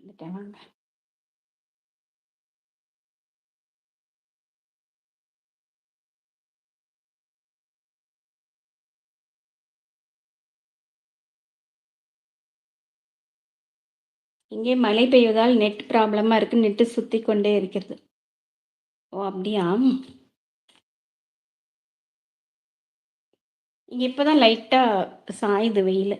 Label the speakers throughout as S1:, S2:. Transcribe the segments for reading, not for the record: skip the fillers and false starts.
S1: வந்துட்டேன் வாங்க. இங்கே மழை பெய்வதால் நெட் ப்ராப்ளமா இருக்கு. நெட்டு சுத்திக் கொண்டே இருக்கிறது. ஓ! அப்படியா? இங்க இப்ப தான் லைட்டா சாயுது வெயிலு.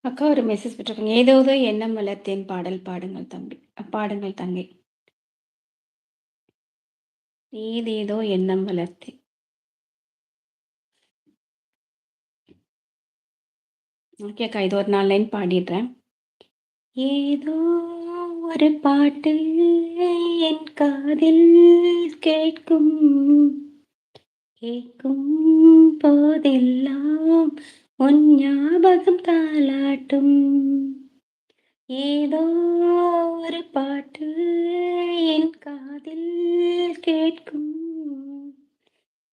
S1: அக்கா ஒரு மெசேஜ் போட்டிருக்காங்க. ஏதோதோ எண்ணம் வளர்த்தேன் பாடல் பாடுங்கள் தம்பி. பாடுங்கள் தங்கை. ஏதேதோ எண்ணம் வளர்த்தேன். ஓகே அக்கா. இது ஒரு 4 லைன் பாடிடுறேன். ஏதோ ஒரு பாட்டு என் காதில் கேட்கும் கேட்கும் போதெல்லாம் உன் ஞாபகம் தாலாட்டும். ஏதோ ஒரு பாட்டு என் காதில் கேட்கும்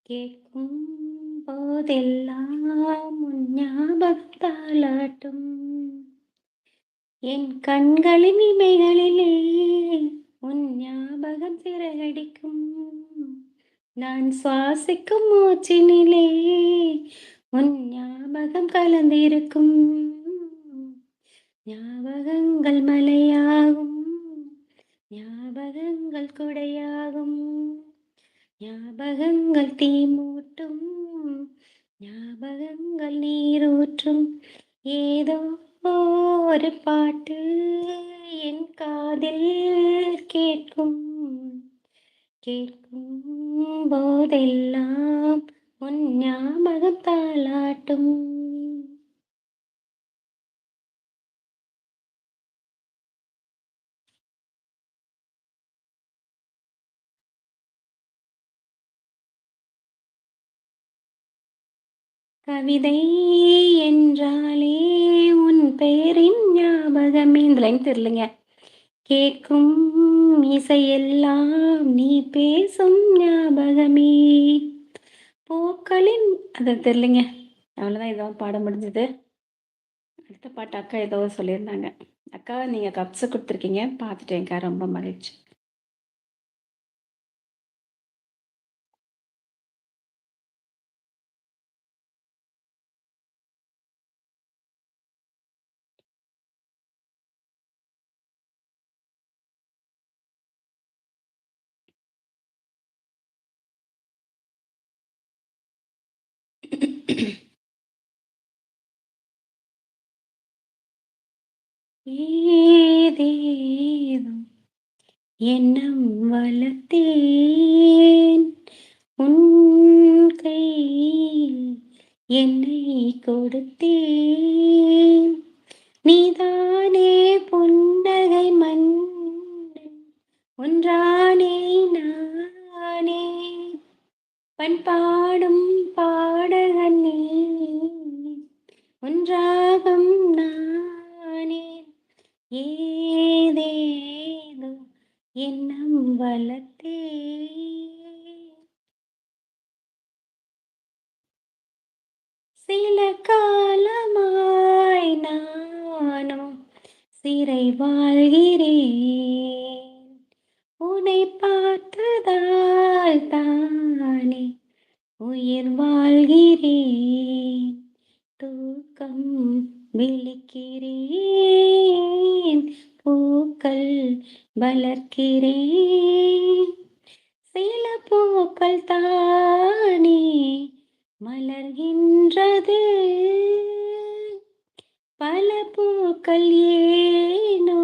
S1: கேட்கும் போதெல்லாம் உன் ஞாபகம் தாலாட்டும். என் கண்களின் இமைகளிலே உன் ஞாபகம் சிறகடிக்கும். நான் சுவாசிக்கும் மூச்சினிலே உன் ஞாபகம் கலந்திருக்கும். ஞாபகங்கள் மலையாகும், ஞாபகங்கள் குடையாகும், ஞாபகங்கள் தீ மூட்டும், ஞாபகங்கள் நீரூற்றும். ஏதோ ஒரு பாட்டு என் காதில் கேட்கும் கேட்கும் போதெல்லாம் உன் ஞாபகம் தாலாட்டும். கவிதை என்றாலே உன் பெயரின் ஞாபகமே. இந்த லைன் தெரியலங்க. கேட்கும் இசையெல்லாம் நீ பேசும் ஞாபகமே. பூக்களின் அது தெரியலங்க. அவ்வளோதான். ஏதோ பாட முடிஞ்சது. அடுத்த பாட்டு அக்கா ஏதோ சொல்லியிருந்தாங்க. அக்கா நீங்கள் கப்ஸு கொடுத்துருக்கீங்க. பார்த்துட்டேன்க்கா. ரொம்ப மகிழ்ச்சி. ஏதேதோ எண்ணம் வளர்த்தேன் உன் கையில் என்னை கொடுத்தேன். நீதானே புன்னகை மன்னன் ஒன்றானே நானே. பண்பாடும் பாடகன் நீ ஒன்றாகம் நானே. ஏதேதோ எண்ணம் வளர்த்தேன். சில காலமாய் நானும் சிறை வாழ்கிறேன். உன்னை பார்த்ததால் தானே உயிர் வாழ்கிறேன். தூக்கம் விழிக்கிறேன், பூக்கள் வளர்க்கிறேன். சில பூக்கள் தானே மலர்கின்றது, பல பூக்கள் ஏனோ